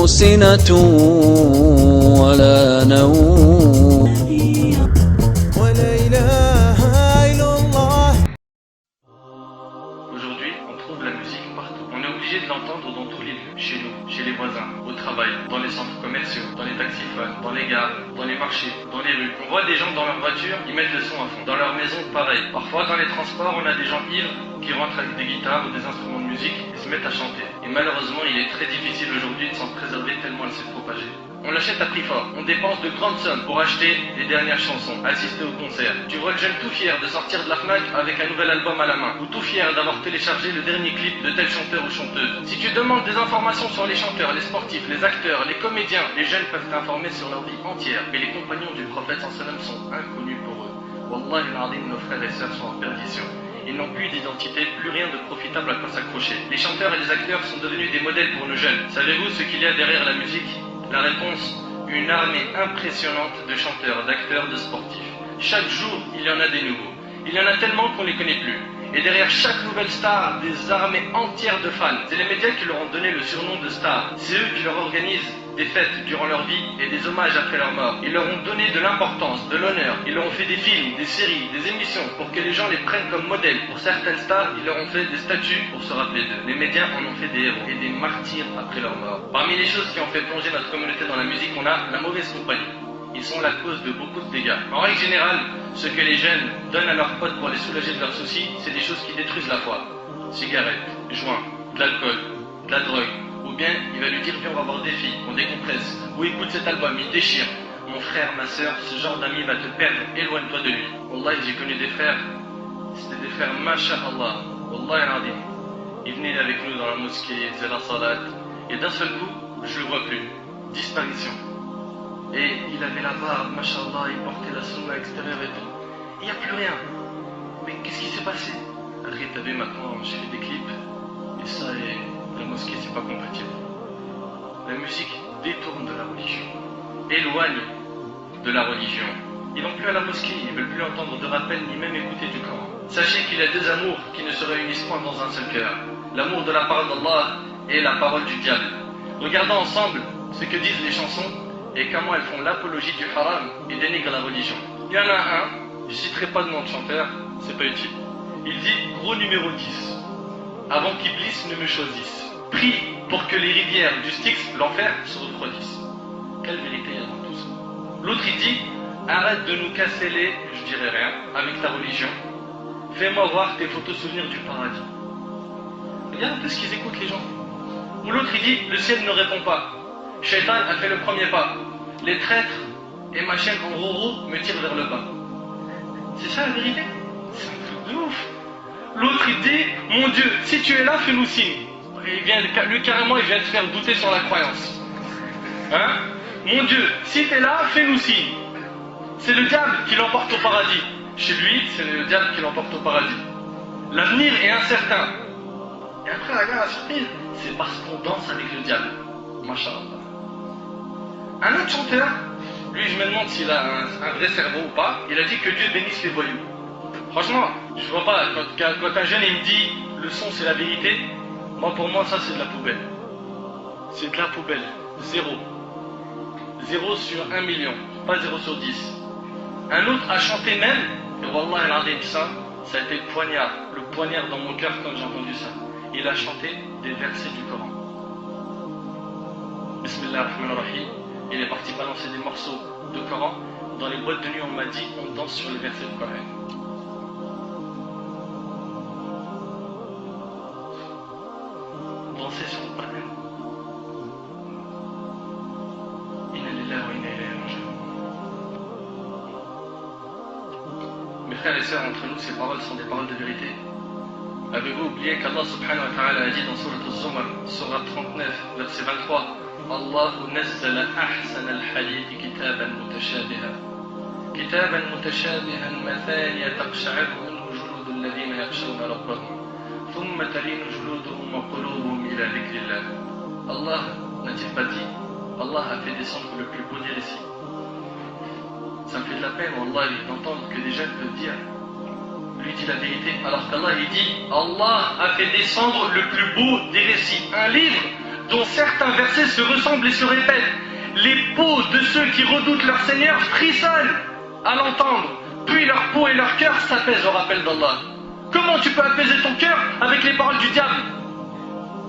سنة ولا نوم. Aujourd'hui, on trouve la musique partout. On est obligé de l'entendre dans tous les lieux. Chez nous, chez les voisins, au travail, dans les centres commerciaux, dans les taxiphones, dans les gares, dans les marchés, dans les rues. On voit des gens dans leur voiture, ils mettent le son à fond. Dans leur maison, pareil. Parfois, dans les transports, on a des gens ivres qui rentrent avec des guitares ou des instruments de musique et se mettent à chanter. Et malheureusement, il est très difficile aujourd'hui de s'en préserver tellement elle s'est propagée. On l'achète à prix fort, on dépense de grandes sommes pour acheter les dernières chansons, assister au concert. Tu vois le jeune tout fier de sortir de la FNAC avec un nouvel album à la main, ou tout fier d'avoir téléchargé le dernier clip de tel chanteur ou chanteuse. Si tu demandes des informations sur les chanteurs, les sportifs, les acteurs, les comédiens, les jeunes peuvent t'informer sur leur vie entière. Mais les compagnons du prophète sallam sont inconnus pour eux. Wallahi al-azim, nos frères et sœurs sont en perdition. Ils n'ont plus d'identité, plus rien de profitable à quoi s'accrocher. Les chanteurs et les acteurs sont devenus des modèles pour nos jeunes. Savez-vous ce qu'il y a derrière la musique? La réponse, une armée impressionnante de chanteurs, d'acteurs, de sportifs. Chaque jour, il y en a des nouveaux. Il y en a tellement qu'on ne les connaît plus. Et derrière chaque nouvelle star, des armées entières de fans. C'est les médias qui leur ont donné le surnom de star. C'est eux qui leur organisent des fêtes durant leur vie et des hommages après leur mort. Ils leur ont donné de l'importance, de l'honneur. Ils leur ont fait des films, des séries, des émissions pour que les gens les prennent comme modèles. Pour certaines stars, ils leur ont fait des statues pour se rappeler d'eux. Les médias en ont fait des héros et des martyrs après leur mort. Parmi les choses qui ont fait plonger notre communauté dans la musique, on a la mauvaise compagnie. Ils sont la cause de beaucoup de dégâts. En règle générale, ce que les jeunes donnent à leurs potes pour les soulager de leurs soucis, c'est des choses qui détruisent la foi. Cigarettes, joints, de l'alcool, de la drogue. Ou bien, il va lui dire, viens, on va voir des filles, on décompresse. Ou écoute cet album, il déchire. Mon frère, ma soeur, ce genre d'ami va te perdre, éloigne-toi de lui. Wallah, j'ai connu des frères, c'était des frères, masha'Allah. Wallah, al-azim. Ils venaient avec nous dans la mosquée, ils faisaient la salat. Et d'un seul coup, je le vois plus. Disparition. Et il avait la barbe, mashallah, il portait la sunna extérieure et tout. Il n'y a plus rien. Mais qu'est-ce qui s'est passé? Après, t'as vu, maintenant, j'ai fait des clips. Et ça, et la mosquée, c'est pas compatible. La musique détourne de la religion. Éloigne de la religion. Ils vont plus à la mosquée, ils veulent plus entendre de rappel, ni même écouter du Coran. Sachez qu'il y a deux amours qui ne se réunissent point dans un seul cœur. L'amour de la parole d'Allah et la parole du diable. Regardons ensemble ce que disent les chansons et comment elles font l'apologie du haram et dénigrent la religion. Il y en a un, je citerai pas de nom de chanteur, c'est pas utile. Il dit, gros numéro 10, avant qu'Iblis ne me choisisse. Prie pour que les rivières du Styx, l'enfer, se refroidissent. Quelle vérité il y a dans tout ça? L'autre il dit, arrête de nous casser les, je dirais rien, avec ta religion. Fais-moi voir tes photos souvenirs du paradis. Regarde un peu ce qu'ils écoutent les gens. Ou l'autre il dit, le ciel ne répond pas. Shaitan a fait le premier pas. Les traîtres et ma chaîne en roro me tirent vers le bas. C'est ça la vérité? C'est un truc de ouf. L'autre il dit, mon Dieu, si tu es là, fais-nous signe. Et lui carrément il vient te faire douter sur la croyance. Hein? Mon Dieu, si tu es là, fais-nous signe. C'est le diable qui l'emporte au paradis. Chez lui, c'est le diable qui l'emporte au paradis. L'avenir est incertain. Et après, regarde la surprise, c'est parce qu'on danse avec le diable. Masha'Allah. Un autre chanteur, lui je me demande s'il a un vrai cerveau ou pas, il a dit que Dieu bénisse les voyous. Franchement, je vois pas, quand un jeune il me dit le son c'est la vérité, pour moi ça c'est de la poubelle. C'est de la poubelle. Zéro. 0 sur 1 million, pas 0 sur 10. Un autre a chanté même, et Wallah al-azim ça a été le poignard dans mon cœur quand j'ai entendu ça. Il a chanté des versets du Coran. Bismillahirrahmanirrahim. Il est parti balancer des morceaux de Coran. Dans les boîtes de nuit, on m'a dit, on danse sur les versets du Coran. Danser sur le Coran. Mes frères et sœurs, entre nous, ces paroles sont des paroles de vérité. Avez-vous oublié qu'Allah subhanahu wa ta'ala a dit dans Surat al-Zumar, Surat 39, verset 23, Allahu nazzala ahsan al-hadith kitaban mutashabihan mathaniya taqsha'irru minhu juludu alladhina yakhshawna rabbahum thumma talinu juluduhum wa qulubuhum ila dhikrillah. Allah n'a-t-il pas dit, Allah a fait descendre le plus beau des récits. Ça me fait de la peine, Wallah, d'entendre que des jeunes peuvent dire, lui dit la vérité, alors qu'Allah il dit, Allah a fait descendre le plus beau des récits, un livre dont certains versets se ressemblent et se répètent. Les peaux de ceux qui redoutent leur Seigneur frissonnent à l'entendre, puis leur peau et leur cœur s'apaisent au rappel d'Allah. Comment tu peux apaiser ton cœur avec les paroles du diable,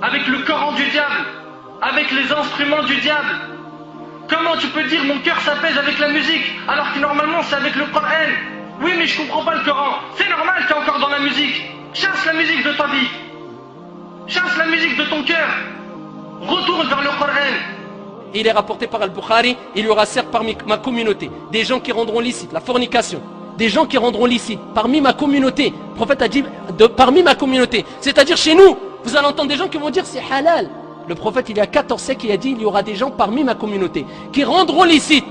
avec le Coran du diable, avec les instruments du diable? Comment tu peux dire mon cœur s'apaise avec la musique, alors que normalement c'est avec le Coran? Oui, mais je comprends pas le Coran. C'est normal, t'es encore dans la musique. Chasse la musique de ta vie. Chasse la musique de ton cœur. Retourne vers le Coran. Il est rapporté par Al-Bukhari, il y aura certes parmi ma communauté des gens qui rendront licite la fornication, des gens qui rendront licite parmi ma communauté. Le prophète a dit parmi ma communauté, c'est-à-dire chez nous. Vous allez entendre des gens qui vont dire c'est halal. Le prophète, il y a 14 siècles, il a dit il y aura des gens parmi ma communauté qui rendront licite.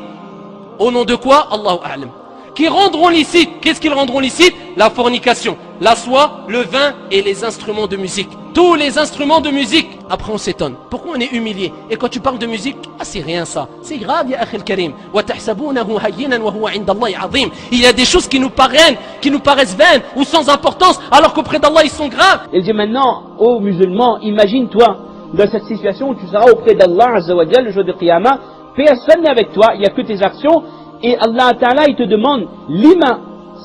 Au nom de quoi? Allahu a'lam. Qui rendront licite. Qu'est-ce qu'ils rendront licite? La fornication, la soie, le vin et les instruments de musique. Tous les instruments de musique. Après on s'étonne. Pourquoi on est humilié? Et quand tu parles de musique, ah c'est rien ça. C'est grave, ya akhi al-karim. Il y a des choses qui nous paraissent vaines ou sans importance, alors qu'auprès d'Allah ils sont graves. Il dit maintenant aux musulmans, imagine-toi dans cette situation où tu seras auprès d'Allah Azza wa Jal le jour de Qiyamah, personne n'est avec toi, il n'y a que tes actions, et Allah Ta'ala il te demande Lima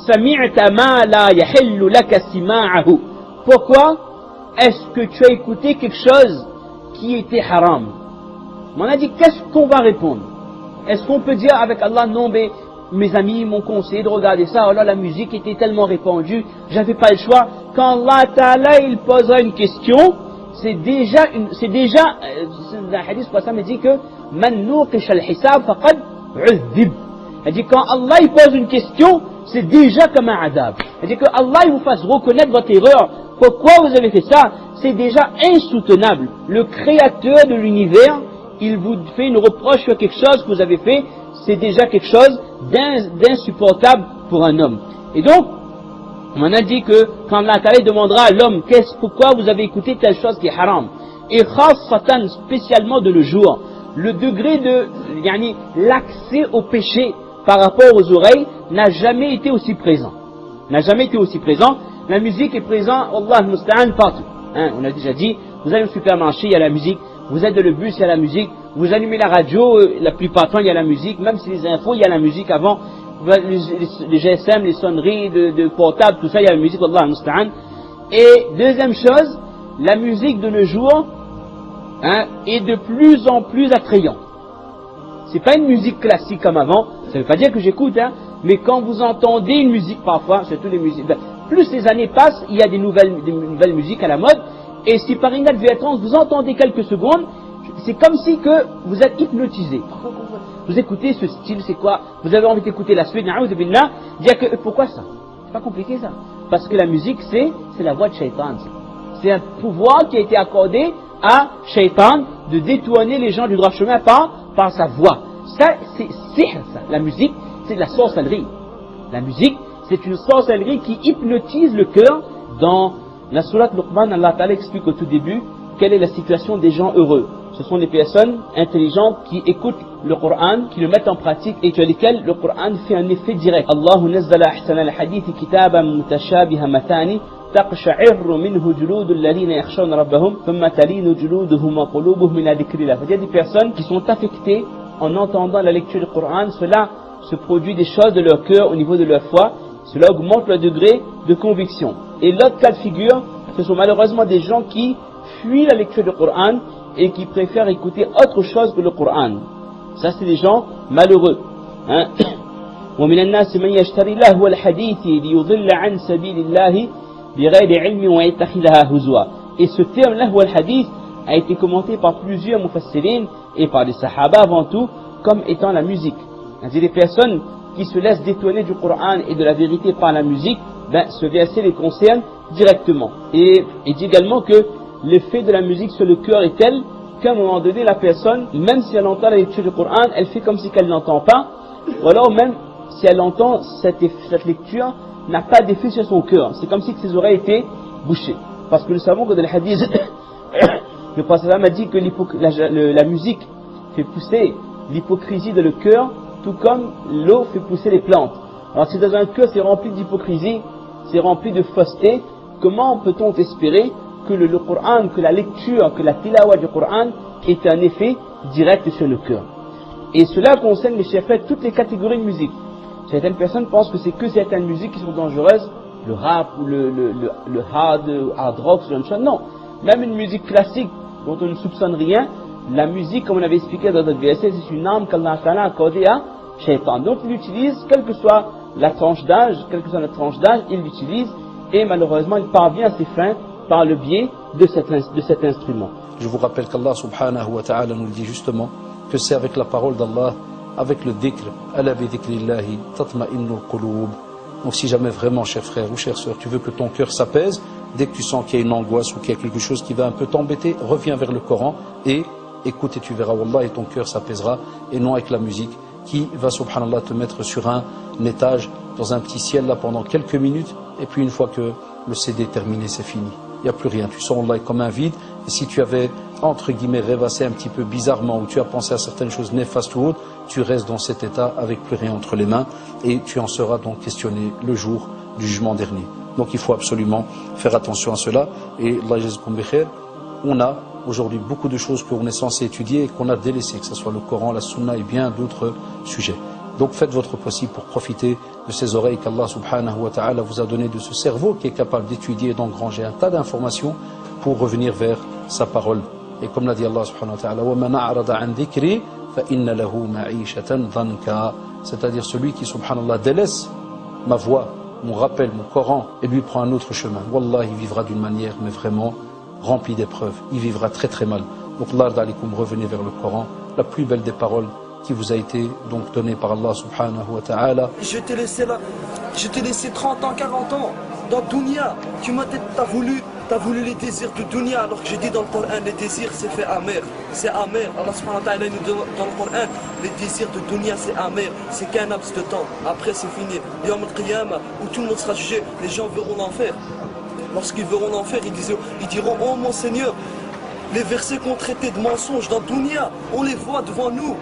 sami'ta ma la yahillu laka sima'ahu. Pourquoi est-ce que tu as écouté quelque chose qui était haram? On a dit qu'est-ce qu'on va répondre? Est-ce qu'on peut dire avec Allah non mais mes amis m'ont conseillé de regarder ça, oh là la musique était tellement répandue, j'avais pas le choix. Quand Allah Ta'ala il posera une question, c'est déjà un hadith pour ça me dit que man nuqish al-hisab faqad uzdib. Il dit quand Allah il pose une question, c'est déjà comme un adab. Il dit que Allah il vous fasse reconnaître votre erreur. Pourquoi vous avez fait ça? C'est déjà insoutenable. Le créateur de l'univers, il vous fait une reproche sur quelque chose que vous avez fait, c'est déjà quelque chose d'insupportable pour un homme. Et donc, on a dit que quand Allah Ta'ala demandera à l'homme pourquoi vous avez écouté telle chose qui est haram, et khassatan spécialement de le jour, le degré de l'accès au péché par rapport aux oreilles n'a jamais été aussi présent. N'a jamais été aussi présent. La musique est présente, Allah al-Musta'an, partout. On a déjà dit, vous allez au supermarché, il y a la musique, vous êtes dans le bus, il y a la musique, vous allumez la radio, la plupart du temps il y a la musique, même si les infos, il y a la musique avant, les GSM, les sonneries de portables, tout ça, il y a la musique, Allah al-Musta'an. Et deuxième chose, la musique de nos jours est de plus en plus attrayante. C'est pas une musique classique comme avant, ça veut pas dire que j'écoute, mais quand vous entendez une musique parfois, surtout les musiques, plus les années passent, il y a des nouvelles musiques à la mode, et si par inadvertance vous entendez quelques secondes, c'est comme si que vous êtes hypnotisé. Vous écoutez ce style, c'est quoi? Vous avez envie d'écouter la suite, dire que pourquoi ça? C'est pas compliqué ça. Parce que la musique c'est la voix de Shaitan. C'est un pouvoir qui a été accordé à Shaitan de détourner les gens du droit chemin par sa voix. Ça, c'est ça. La musique, c'est de la sorcellerie. La musique, c'est une sorcellerie qui hypnotise le cœur. Dans la sourate Luqman, Allah Ta'ala explique au tout début quelle est la situation des gens heureux. Ce sont des personnes intelligentes qui écoutent le Coran, qui le mettent en pratique et sur lesquelles le Coran fait un effet direct. Allahu nazzala ahsana al-hadith kitaban mutashabiha mathani taqsha'irru minhu juludul ladhina yakhshawna rabbahum thumma talinu juluduhum wa qulubuhum min dhikrillah. Il y a des personnes qui sont affectées en entendant la lecture du Coran, cela se produit des choses de leur cœur au niveau de leur foi, cela augmente leur degré de conviction. Et l'autre cas de figure, ce sont malheureusement des gens qui fuient la lecture du Coran et qui préfèrent écouter autre chose que le Coran. Ça c'est des gens malheureux. ومن الناس من يشتري لهو الحديث ليضل عن سبيل الله بغير علم ويتخذها هزوا. Et ce terme lahwa al-hadith a été commenté par plusieurs mufassirin et par les sahaba avant tout comme étant la musique. C'est des personnes qui se laissent détourner du Coran et de la vérité par la musique, ce verset les concerne directement. Et il dit également que l'effet de la musique sur le cœur est tel qu'à un moment donné la personne, même si elle entend la lecture du Coran, elle fait comme si elle n'entend pas, ou alors même si elle entend cette lecture n'a pas d'effet sur son cœur. C'est comme si ses oreilles étaient bouchées. Parce que nous savons que dans le hadith, le prophète a dit que la musique fait pousser l'hypocrisie dans le cœur, tout comme l'eau fait pousser les plantes. Alors si dans un cœur c'est rempli d'hypocrisie, c'est rempli de fausseté, comment peut-on espérer que le Coran, que la lecture, que la tilawa du Coran ait un effet direct sur le cœur. Et cela concerne, mes chers frères, toutes les catégories de musique. Certaines personnes pensent que c'est que certaines musiques qui sont dangereuses, le rap, ou le hard rock, ce genre de choses. Non, même une musique classique dont on ne soupçonne rien, la musique, comme on avait expliqué dans notre verset, c'est une arme qu'Allah Ta'ala a accordée à Shaitan. Donc il l'utilise, quelle que soit la tranche d'âge, il l'utilise, et malheureusement il parvient à ses fins par le biais de cet instrument. Je vous rappelle qu'Allah subhanahu wa ta'ala nous dit justement que c'est avec la parole d'Allah, avec le dhikr, ala bi dhikrillahi tatma'innul qulub. Donc si jamais vraiment, cher frère ou chère sœur, tu veux que ton cœur s'apaise, dès que tu sens qu'il y a une angoisse ou qu'il y a quelque chose qui va un peu t'embêter, reviens vers le Coran et écoute et tu verras, wallah, et ton cœur s'apaisera, et non avec la musique qui va, subhanallah, te mettre sur un étage, dans un petit ciel là pendant quelques minutes, et puis une fois que le CD est terminé, c'est fini. Il n'y a plus rien, tu sens Allah comme un vide, et si tu avais, entre guillemets, rêvassé un petit peu bizarrement, ou tu as pensé à certaines choses néfastes ou autres, tu restes dans cet état avec plus rien entre les mains, et tu en seras donc questionné le jour du jugement dernier. Donc il faut absolument faire attention à cela, et Allah yazkoum bi khair, on a aujourd'hui beaucoup de choses qu'on est censé étudier et qu'on a délaissées, que ce soit le Coran, la Sunna et bien d'autres sujets. Donc faites votre possible pour profiter de ces oreilles qu'Allah subhanahu wa ta'ala vous a donné, de ce cerveau qui est capable d'étudier et d'engranger un tas d'informations pour revenir vers sa parole. Et comme l'a dit Allah subhanahu wa ta'ala, وَمَنْ أَعْرَضَ عَنْ ذِكْرِي فَإِنَّ لَهُ مَعِيشَةً ضَنْكًا, c'est-à-dire celui qui subhanallah délaisse ma voix, mon rappel, mon Coran, et lui prend un autre chemin. Wallah, il vivra d'une manière mais vraiment remplie d'épreuves. Il vivra très très mal. Donc Allah d'alikum, revenez vers le Coran, la plus belle des paroles qui vous a été donc donnée par Allah subhanahu wa ta'ala. Je t'ai laissé là, je t'ai laissé 30 ans, 40 ans dans Dunya. T'as voulu les désirs de Dunya, alors que j'ai dit dans le Coran, les désirs c'est fait amer. C'est amer. Allah subhanahu wa ta'ala nous dit dans le Coran, les désirs de Dunya c'est amer. C'est qu'un laps de temps. Après c'est fini. Yawm al-Qiyamah, où tout le monde sera jugé, les gens verront l'enfer. Lorsqu'ils verront l'enfer, ils diront, oh mon Seigneur, les versets qu'on traitait de mensonges dans Dunya, on les voit devant nous.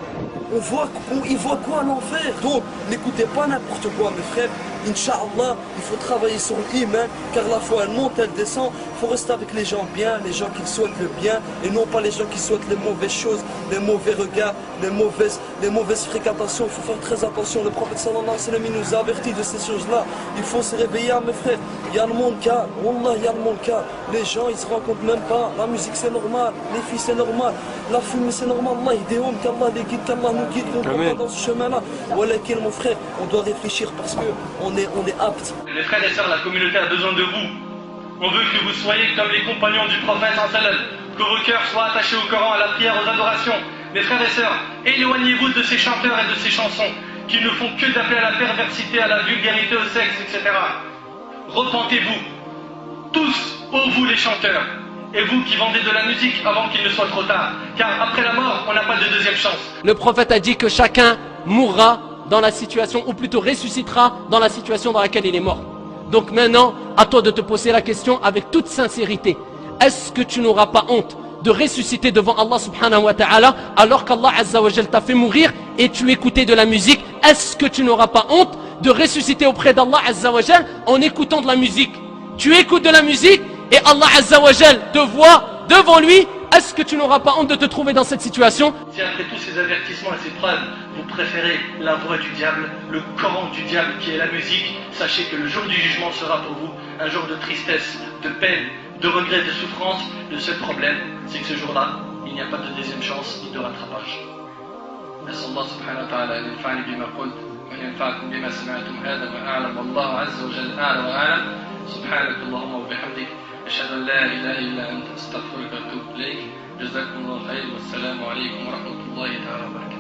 Ils voient quoi l'enfer? Donc, n'écoutez pas n'importe quoi, mes frères. Inch'Allah, il faut travailler sur l'iman, car la foi elle monte, elle descend. Il faut rester avec les gens bien, les gens qui souhaitent le bien, et non pas les gens qui souhaitent les mauvaises choses, les mauvais regards, les mauvaises fréquentations. Il faut faire très attention. Le prophète sallallahu alayhi wa sallam nous a avertis de ces choses-là. Il faut se réveiller, mes frères. Il y a le monde cas, Wallah, il y a le monde cas. Les gens, ils se rendent compte même pas. La musique c'est normal, les filles c'est normal, la fumée c'est normal. Allah, idéhom, qu'Allah les guide, qu'Allah nous guide, qu'on ne pas dans ce chemin-là. Voilà, mon frère, on doit réfléchir parce que on est apte. Les frères et sœurs, la communauté a besoin de vous. On veut que vous soyez comme les compagnons du prophète sallam, que vos cœurs soient attachés au Coran, à la prière, aux adorations. Les frères et sœurs, éloignez-vous de ces chanteurs et de ces chansons qui ne font que d'appeler à la perversité, à la vulgarité, au sexe, etc. Repentez-vous, tous, ô vous les chanteurs, et vous qui vendez de la musique avant qu'il ne soit trop tard, car après la mort, on n'a pas de deuxième chance. Le prophète a dit que chacun mourra dans la situation, ou plutôt ressuscitera dans la situation dans laquelle il est mort. Donc maintenant, à toi de te poser la question avec toute sincérité. Est-ce que tu n'auras pas honte de ressusciter devant Allah subhanahu wa ta'ala alors qu'Allah azza wa jal t'a fait mourir et tu écoutais de la musique? Est-ce que tu n'auras pas honte de ressusciter auprès d'Allah azza wa jal en écoutant de la musique? Tu écoutes de la musique et Allah azza wa jal te voit devant lui. Est-ce que tu n'auras pas honte de te trouver dans cette situation? Si après tous ces avertissements et ces preuves, vous préférez la voix du diable, le Coran du diable qui est la musique, sachez que le jour du jugement sera pour vous un jour de tristesse, de peine, de regret, de souffrance. Le seul problème, c'est que ce jour-là, il n'y a pas de deuxième chance ni de rattrapage. نسأل الله سبحانه وتعالى أن ينفعني بما قلت وأن ينفعكم بما سمعتم هذا وأعلم والله عز وجل أعلى وأعلم. سبحانك اللهم وبحمدك أشهد أن لا إله إلا أنت أستغفرك وأتوب إليك. جزاكم الله خير والسلام عليكم ورحمة الله تعالى وبركاته.